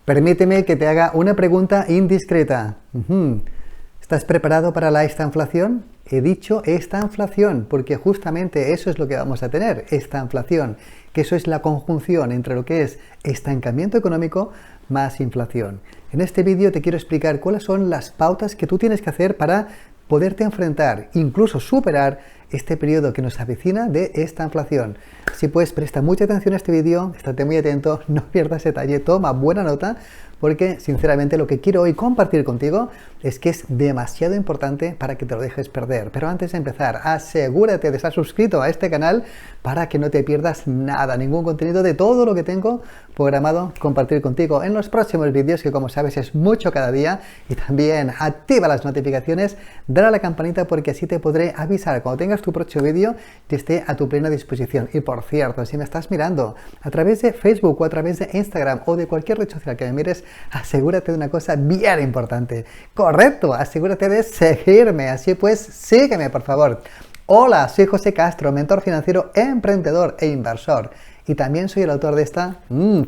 Permíteme que te haga una pregunta indiscreta. ¿Estás preparado para esta inflación? He dicho esta inflación porque justamente eso es lo que vamos a tener, esta inflación, que eso es la conjunción entre lo que es estancamiento económico más inflación. En este vídeo te quiero explicar cuáles son las pautas que tú tienes que hacer para poderte enfrentar, incluso superar este periodo que nos avecina de esta inflación. Si pues presta mucha atención a este vídeo, estate muy atento, no pierdas detalle, toma buena nota, porque sinceramente lo que quiero hoy compartir contigo es que es demasiado importante para que te lo dejes perder. Pero antes de empezar, asegúrate de estar suscrito a este canal para que no te pierdas nada, ningún contenido de todo lo que tengo programado compartir contigo en los próximos vídeos, que como sabes es mucho cada día. Y también activa las notificaciones, dale a la campanita porque así te podré avisar cuando tengas tu próximo vídeo y esté a tu plena disposición. Y por cierto, si me estás mirando a través de Facebook o a través de Instagram o de cualquier red social que me mires, asegúrate de una cosa bien importante. Correcto, asegúrate de seguirme, así pues sígueme por favor. Hola, soy José Castro, mentor financiero, emprendedor e inversor. Y también soy el autor de esta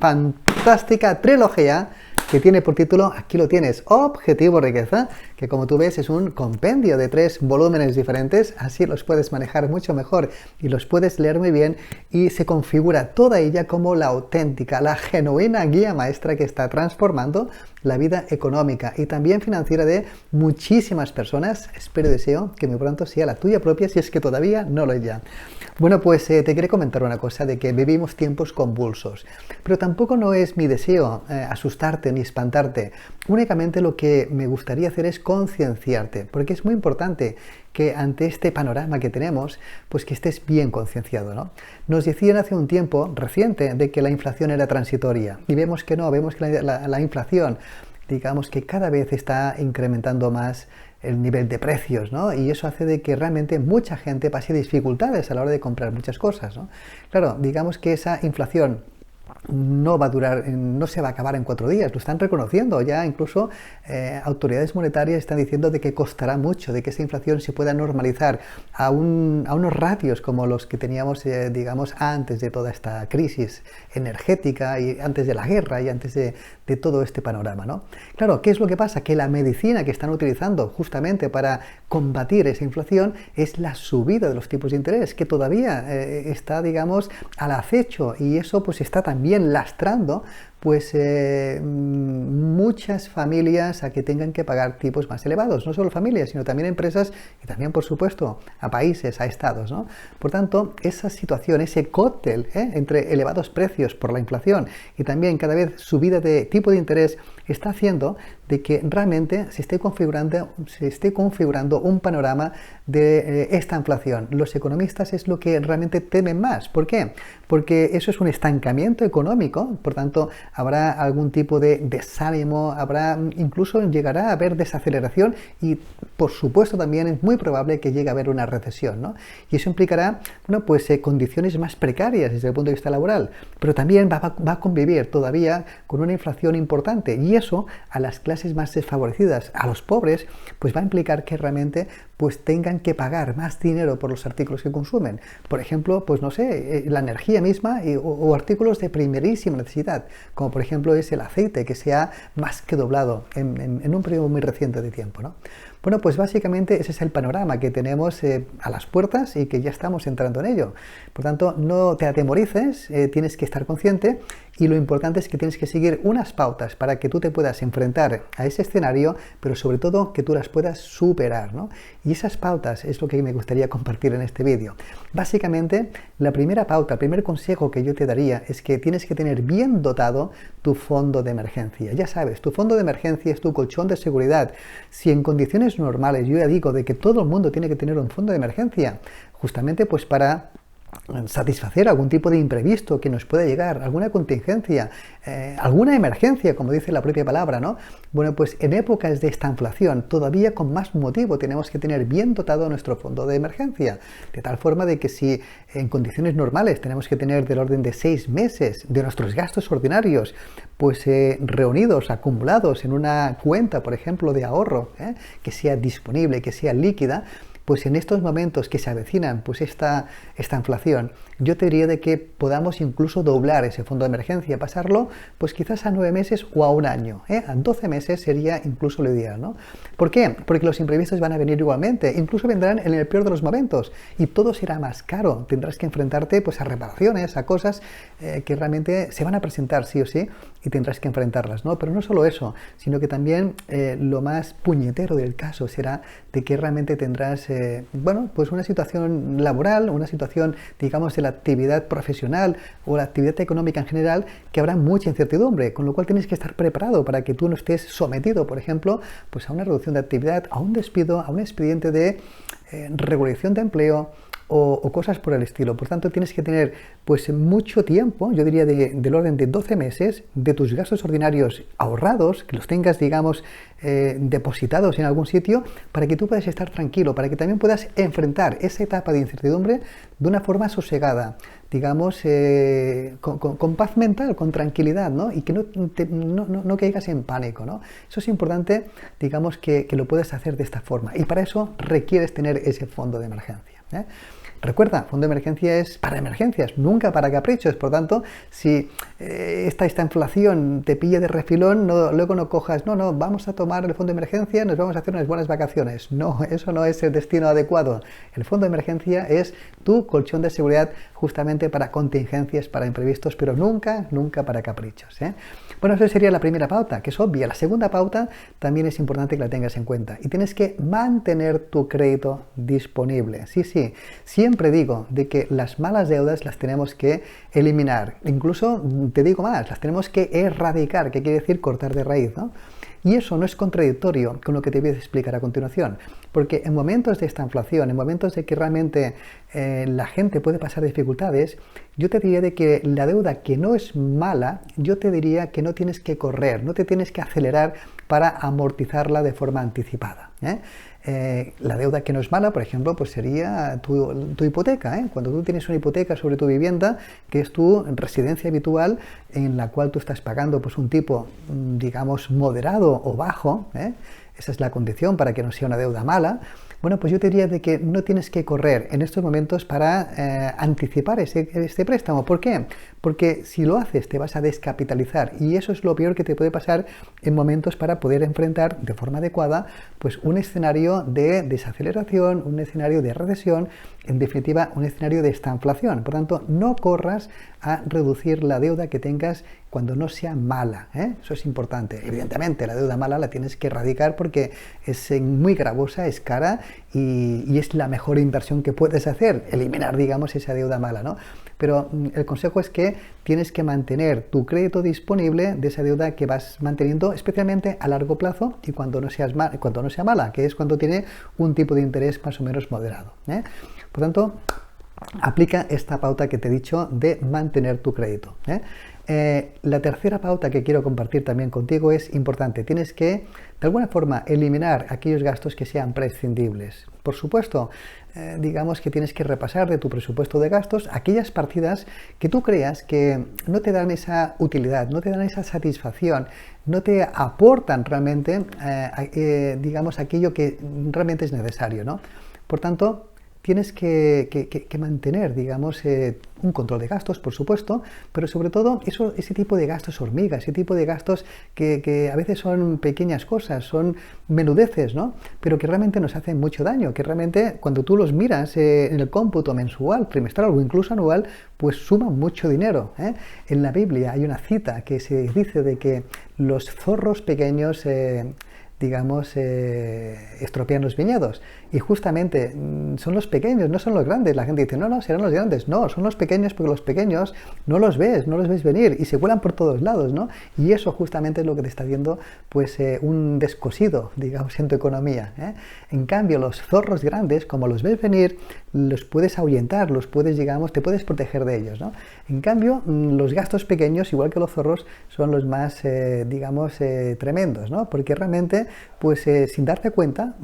fantástica trilogía que tiene por título, aquí lo tienes, Objetivo Riqueza, que como tú ves es un compendio de 3 volúmenes diferentes, así los puedes manejar mucho mejor y los puedes leer muy bien, y se configura toda ella como la auténtica, la genuina guía maestra que está transformando la vida económica y también financiera de muchísimas personas. Espero y deseo que muy pronto sea la tuya propia, si es que todavía no lo es ya. Bueno, pues te quería comentar una cosa, de que vivimos tiempos convulsos, pero tampoco no es mi deseo asustarte ni espantarte. Únicamente lo que me gustaría hacer es concienciarte, porque es muy importante que ante este panorama que tenemos, pues que estés bien concienciado, ¿no? Nos decían hace un tiempo reciente de que la inflación era transitoria, y vemos que no, vemos que la inflación, digamos que cada vez está incrementando más el nivel de precios, ¿no? Y eso hace de que realmente mucha gente pase dificultades a la hora de comprar muchas cosas, ¿no? Claro, digamos que esa inflación no va a durar, no se va a acabar en 4 días, lo están reconociendo ya, incluso autoridades monetarias están diciendo de que costará mucho, de que esa inflación se pueda normalizar a unos ratios como los que teníamos, digamos, antes de toda esta crisis energética y antes de la guerra y antes de todo este panorama, ¿no? Claro, ¿qué es lo que pasa? Que la medicina que están utilizando justamente para combatir esa inflación es la subida de los tipos de interés, que todavía está, digamos, al acecho, y eso pues está también lastrando pues muchas familias a que tengan que pagar tipos más elevados, no solo familias, sino también empresas y también, por supuesto, a países, a estados, ¿no? Por tanto, esa situación, ese cóctel entre elevados precios por la inflación y también cada vez subida de tipo de interés, está haciendo de que realmente se esté configurando un panorama de esta inflación. Los economistas es lo que realmente temen más. ¿Por qué? Porque eso es un estancamiento económico, por tanto, habrá algún tipo de desánimo, incluso llegará a haber desaceleración y, por supuesto, también es muy probable que llegue a haber una recesión, ¿no? Y eso implicará, bueno, pues condiciones más precarias desde el punto de vista laboral, pero también va a convivir todavía con una inflación importante, y eso a las clases más desfavorecidas, a los pobres, pues va a implicar que realmente pues tengan que pagar más dinero por los artículos que consumen. Por ejemplo, pues no sé, la energía misma o artículos de primerísima necesidad, como por ejemplo es el aceite, que se ha más que doblado en un periodo muy reciente de tiempo, ¿no? Bueno, pues básicamente ese es el panorama que tenemos a las puertas y que ya estamos entrando en ello. Por tanto, no te atemorices, tienes que estar consciente, y lo importante es que tienes que seguir unas pautas para que tú te puedas enfrentar a ese escenario, pero sobre todo que tú las puedas superar, ¿no? Y esas pautas es lo que me gustaría compartir en este vídeo. Básicamente, la primera pauta, el primer consejo que yo te daría es que tienes que tener bien dotado tu fondo de emergencia. Ya sabes, tu fondo de emergencia es tu colchón de seguridad. Si en condiciones normales yo ya digo de que todo el mundo tiene que tener un fondo de emergencia, justamente pues para satisfacer algún tipo de imprevisto que nos pueda llegar, alguna contingencia, alguna emergencia, como dice la propia palabra, ¿no? Bueno, pues en épocas de esta inflación, todavía con más motivo tenemos que tener bien dotado nuestro fondo de emergencia, de tal forma de que si en condiciones normales tenemos que tener del orden de 6 meses de nuestros gastos ordinarios, pues reunidos, acumulados en una cuenta, por ejemplo, de ahorro, que sea disponible, que sea líquida, pues en estos momentos que se avecinan pues esta inflación, yo te diría de que podamos incluso doblar ese fondo de emergencia, pasarlo pues quizás a 9 meses o a un año, ¿eh? A 12 meses sería incluso lo ideal, ¿no? ¿Por qué? Porque los imprevistos van a venir igualmente, incluso vendrán en el peor de los momentos y todo será más caro. Tendrás que enfrentarte pues a reparaciones, a cosas que realmente se van a presentar sí o sí y tendrás que enfrentarlas, ¿no? Pero no solo eso, sino que también lo más puñetero del caso será de que realmente tendrás, bueno, pues una situación laboral, una situación, digamos, de la actividad profesional o la actividad económica en general, que habrá mucha incertidumbre, con lo cual tienes que estar preparado para que tú no estés sometido, por ejemplo, pues a una reducción de actividad, a un despido, a un expediente de regulación de empleo, o cosas por el estilo. Por tanto, tienes que tener pues mucho tiempo, yo diría del orden de 12 meses, de tus gastos ordinarios ahorrados, que los tengas, digamos, depositados en algún sitio, para que tú puedas estar tranquilo, para que también puedas enfrentar esa etapa de incertidumbre de una forma sosegada, digamos, con paz mental, con tranquilidad, ¿no? Y que no caigas en pánico, ¿no? Eso es importante, digamos, que lo puedes hacer de esta forma. Y para eso requieres tener ese fondo de emergencia, ¿eh? Recuerda, fondo de emergencia es para emergencias, nunca para caprichos. Por tanto, si esta inflación te pilla de refilón, luego no cojas, no, vamos a tomar el fondo de emergencia, nos vamos a hacer unas buenas vacaciones. No, eso no es el destino adecuado. El fondo de emergencia es tu colchón de seguridad justamente para contingencias, para imprevistos, pero nunca para caprichos, ¿eh? Bueno, esa sería la primera pauta, que es obvia. La segunda pauta también es importante que la tengas en cuenta. Y tienes que mantener tu crédito disponible. Sí, siempre digo de que las malas deudas las tenemos que eliminar. Incluso te digo más, las tenemos que erradicar, que quiere decir cortar de raíz, ¿no? Y eso no es contradictorio con lo que te voy a explicar a continuación, porque en momentos de esta inflación, en momentos de que realmente la gente puede pasar dificultades, yo te diría de que la deuda que no es mala, yo te diría que no tienes que correr, no te tienes que acelerar para amortizarla de forma anticipada, ¿eh? La deuda que no es mala, por ejemplo, pues sería tu hipoteca, ¿eh? Cuando tú tienes una hipoteca sobre tu vivienda, que es tu residencia habitual, en la cual tú estás pagando pues un tipo, digamos, moderado o bajo, ¿eh? Esa es la condición para que no sea una deuda mala. Bueno, pues yo te diría de que no tienes que correr en estos momentos para anticipar este préstamo. ¿Por qué? Porque si lo haces te vas a descapitalizar y eso es lo peor que te puede pasar en momentos para poder enfrentar de forma adecuada pues un escenario de desaceleración, un escenario de recesión, en definitiva un escenario de estanflación. Por tanto, no corras a reducir la deuda que tengas cuando no sea mala, ¿eh? Eso es importante. Evidentemente, la deuda mala la tienes que erradicar porque es muy gravosa, es cara y es la mejor inversión que puedes hacer, eliminar, digamos, esa deuda mala, ¿no? Pero el consejo es que tienes que mantener tu crédito disponible de esa deuda que vas manteniendo, especialmente a largo plazo y cuando no sea mala, que es cuando tiene un tipo de interés más o menos moderado, ¿eh? Por tanto, aplica esta pauta que te he dicho de mantener tu crédito, ¿eh? La tercera pauta que quiero compartir también contigo es importante. Tienes que, de alguna forma, eliminar aquellos gastos que sean prescindibles. Por supuesto, digamos que tienes que repasar de tu presupuesto de gastos aquellas partidas que tú creas que no te dan esa utilidad, no te dan esa satisfacción, no te aportan realmente, digamos, aquello que realmente es necesario, ¿no? Por tanto, tienes que mantener, digamos, un control de gastos, por supuesto, pero sobre todo ese tipo de gastos hormiga, ese tipo de gastos que a veces son pequeñas cosas, son menudeces, ¿no? Pero que realmente nos hacen mucho daño, que realmente cuando tú los miras en el cómputo mensual, trimestral o incluso anual, pues suman mucho dinero, ¿eh? En la Biblia hay una cita que se dice de que los zorros pequeños digamos, estropean los viñedos. Y justamente son los pequeños, no son los grandes. La gente dice, no, serán los grandes. No, son los pequeños porque los pequeños no los ves venir y se vuelan por todos lados, ¿no? Y eso justamente es lo que te está haciendo, pues, un descosido, digamos, en tu economía, ¿eh? En cambio, los zorros grandes, como los ves venir, los puedes ahuyentar, los puedes, digamos, te puedes proteger de ellos, ¿no? En cambio, los gastos pequeños, igual que los zorros, son los más, digamos, tremendos, ¿no? Porque realmente, pues, sin darte cuenta,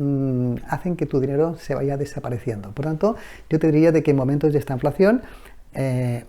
hacen que tu dinero se vaya desapareciendo. Por tanto, yo te diría de que en momentos de esta inflación,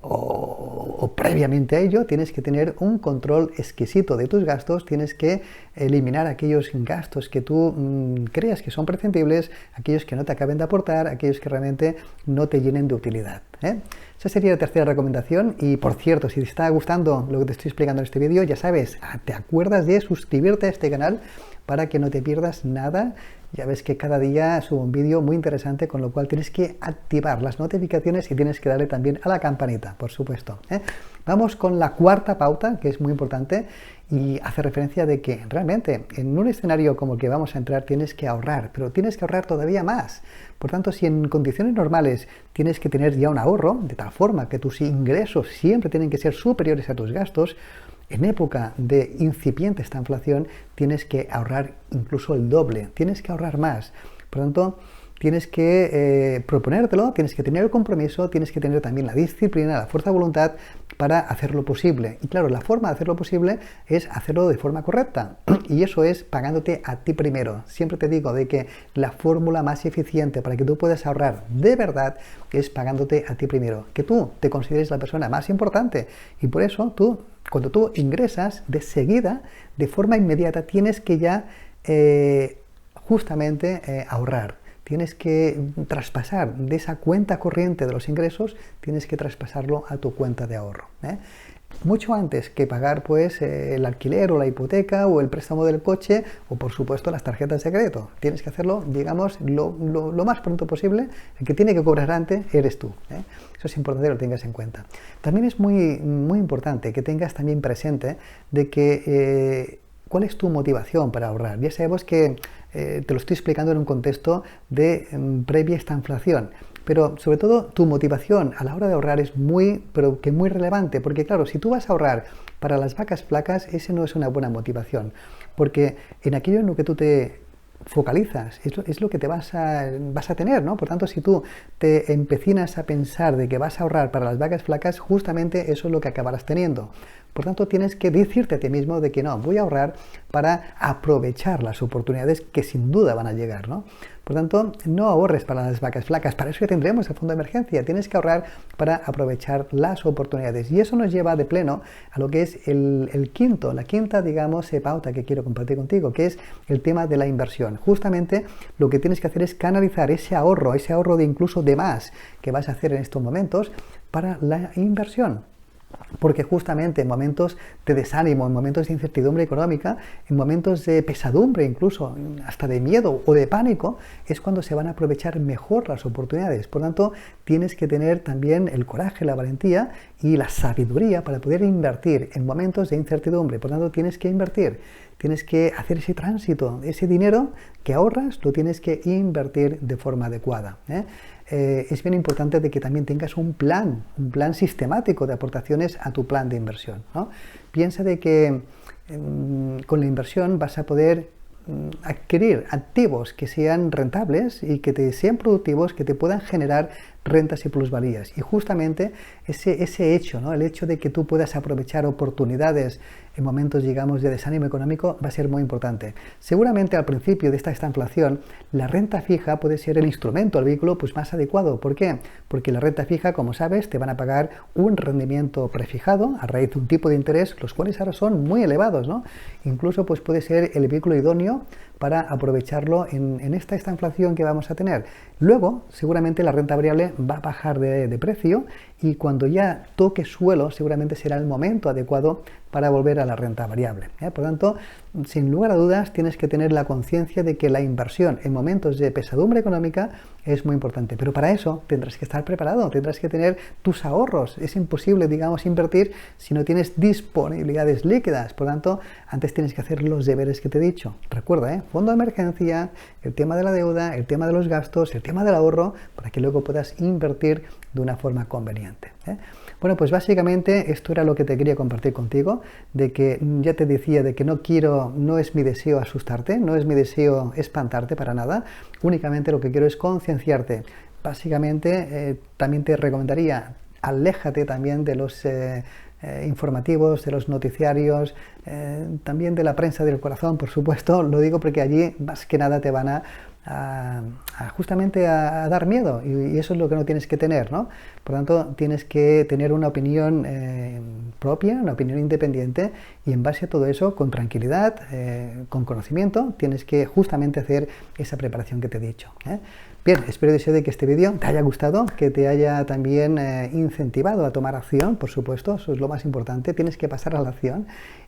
o previamente a ello tienes que tener un control exquisito de tus gastos, tienes que eliminar aquellos gastos que tú creas que son prescindibles, aquellos que no te acaben de aportar, aquellos que realmente no te llenen de utilidad. Esa sería la tercera recomendación. Y por cierto, si te está gustando lo que te estoy explicando en este vídeo, ya sabes, te acuerdas de suscribirte a este canal para que no te pierdas nada. Ya ves que cada día subo un vídeo muy interesante, con lo cual tienes que activar las notificaciones y tienes que darle también a la campanita, por supuesto. Vamos con la cuarta pauta, que es muy importante y hace referencia de que realmente en un escenario como el que vamos a entrar tienes que ahorrar, pero tienes que ahorrar todavía más. Por tanto, si en condiciones normales tienes que tener ya un ahorro, de tal forma que tus ingresos siempre tienen que ser superiores a tus gastos, en época de incipiente esta inflación tienes que ahorrar incluso el doble, tienes que ahorrar más. Por lo tanto, tienes que proponértelo, tienes que tener el compromiso, tienes que tener también la disciplina, la fuerza de voluntad para hacerlo posible. Y claro, la forma de hacerlo posible es hacerlo de forma correcta. Y eso es pagándote a ti primero. Siempre te digo de que la fórmula más eficiente para que tú puedas ahorrar de verdad es pagándote a ti primero. Que tú te consideres la persona más importante. Y por eso cuando tú ingresas, de seguida, de forma inmediata, tienes que ya justamente ahorrar. Tienes que traspasar de esa cuenta corriente de los ingresos, tienes que traspasarlo a tu cuenta de ahorro. Mucho antes que pagar pues el alquiler o la hipoteca o el préstamo del coche o por supuesto las tarjetas de crédito. Tienes que hacerlo, digamos, lo más pronto posible. El que tiene que cobrar antes eres tú. Eso es importante que lo tengas en cuenta. También es muy, muy importante que tengas también presente de que ¿cuál es tu motivación para ahorrar? Ya sabemos que te lo estoy explicando en un contexto de previa esta inflación, pero sobre todo tu motivación a la hora de ahorrar es muy relevante, porque claro, si tú vas a ahorrar para las vacas flacas, ese no es una buena motivación, porque en aquello en lo que tú te focalizas, es lo que te vas a tener, ¿no? Por tanto, si tú te empecinas a pensar de que vas a ahorrar para las vacas flacas, justamente eso es lo que acabarás teniendo. Por tanto, tienes que decirte a ti mismo de que no, voy a ahorrar para aprovechar las oportunidades que sin duda van a llegar, ¿no? Por tanto, no ahorres para las vacas flacas, para eso ya tendremos el fondo de emergencia, tienes que ahorrar para aprovechar las oportunidades. Y eso nos lleva de pleno a lo que es la quinta, digamos, pauta que quiero compartir contigo, que es el tema de la inversión. Justamente lo que tienes que hacer es canalizar ese ahorro de incluso de más que vas a hacer en estos momentos para la inversión. Porque justamente en momentos de desánimo, en momentos de incertidumbre económica, en momentos de pesadumbre, incluso hasta de miedo o de pánico, es cuando se van a aprovechar mejor las oportunidades. Por tanto, tienes que tener también el coraje, la valentía y la sabiduría para poder invertir en momentos de incertidumbre. Por tanto, tienes que invertir, tienes que hacer ese tránsito, ese dinero que ahorras, lo tienes que invertir de forma adecuada. Es bien importante de que también tengas un plan sistemático de aportaciones a tu plan de inversión, ¿no? Piensa de que con la inversión vas a poder adquirir activos que sean rentables y que te sean productivos, que te puedan generar rentas y plusvalías. Y justamente ese hecho, ¿no? El hecho de que tú puedas aprovechar oportunidades en momentos, digamos, de desánimo económico va a ser muy importante. Seguramente al principio de esta inflación, la renta fija puede ser el instrumento, el vehículo pues más adecuado. ¿Por qué? Porque la renta fija, como sabes, te van a pagar un rendimiento prefijado a raíz de un tipo de interés, los cuales ahora son muy elevados, ¿no? Incluso pues puede ser el vehículo idóneo para aprovecharlo en esta inflación que vamos a tener. Luego, seguramente la renta variable va a bajar de precio y cuando ya toque suelo, seguramente será el momento adecuado para volver a la renta variable. Por tanto, sin lugar a dudas, tienes que tener la conciencia de que la inversión en momentos de pesadumbre económica es muy importante. Pero para eso tendrás que estar preparado, tendrás que tener tus ahorros. Es imposible, digamos, invertir si no tienes disponibilidades líquidas. Por tanto, antes tienes que hacer los deberes que te he dicho. Recuerda, fondo de emergencia, el tema de la deuda, el tema de los gastos, el tema del ahorro, para que luego puedas invertir de una forma conveniente. Bueno, pues básicamente esto era lo que te quería compartir contigo, de que ya te decía de que no es mi deseo asustarte, no es mi deseo espantarte para nada, únicamente lo que quiero es concienciarte. Básicamente también te recomendaría, aléjate también de los informativos, de los noticiarios, también de la prensa del corazón, por supuesto, lo digo porque allí más que nada te van a justamente a dar miedo, y eso es lo que no tienes que tener, ¿no? Por lo tanto, tienes que tener una opinión propia, una opinión independiente, y en base a todo eso, con tranquilidad, con conocimiento, tienes que justamente hacer esa preparación que te he dicho, ¿eh? Bien, espero y deseo de que este vídeo te haya gustado, que te haya también incentivado a tomar acción, por supuesto, eso es lo más importante, tienes que pasar a la acción,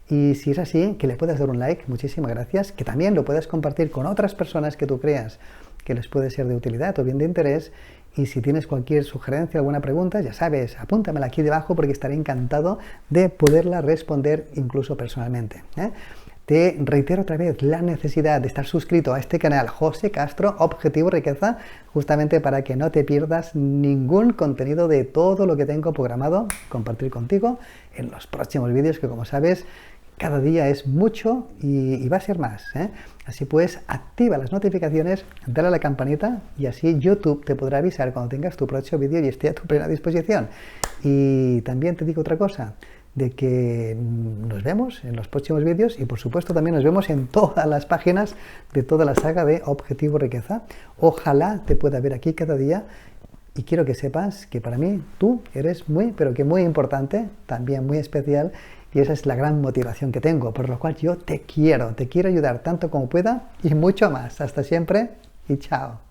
y si es así, que le puedas dar un like, muchísimas gracias, que también lo puedas compartir con otras personas que tú creas que les puede ser de utilidad o bien de interés, y si tienes cualquier sugerencia, alguna pregunta, ya sabes, apúntamela aquí debajo porque estaré encantado de poderla responder incluso personalmente, ¿eh? Te reitero otra vez la necesidad de estar suscrito a este canal José Castro Objetivo Riqueza, justamente para que no te pierdas ningún contenido de todo lo que tengo programado compartir contigo en los próximos vídeos, que como sabes, cada día es mucho y va a ser más, ¿eh? Así pues, activa las notificaciones, dale a la campanita y así YouTube te podrá avisar cuando tengas tu próximo vídeo y esté a tu plena disposición. Y también te digo otra cosa, de que nos vemos en los próximos vídeos y por supuesto también nos vemos en todas las páginas de toda la saga de Objetivo Riqueza. Ojalá te pueda ver aquí cada día, y quiero que sepas que para mí tú eres muy, pero que muy importante, también muy especial, y esa es la gran motivación que tengo, por lo cual yo te quiero ayudar tanto como pueda y mucho más. Hasta siempre y chao.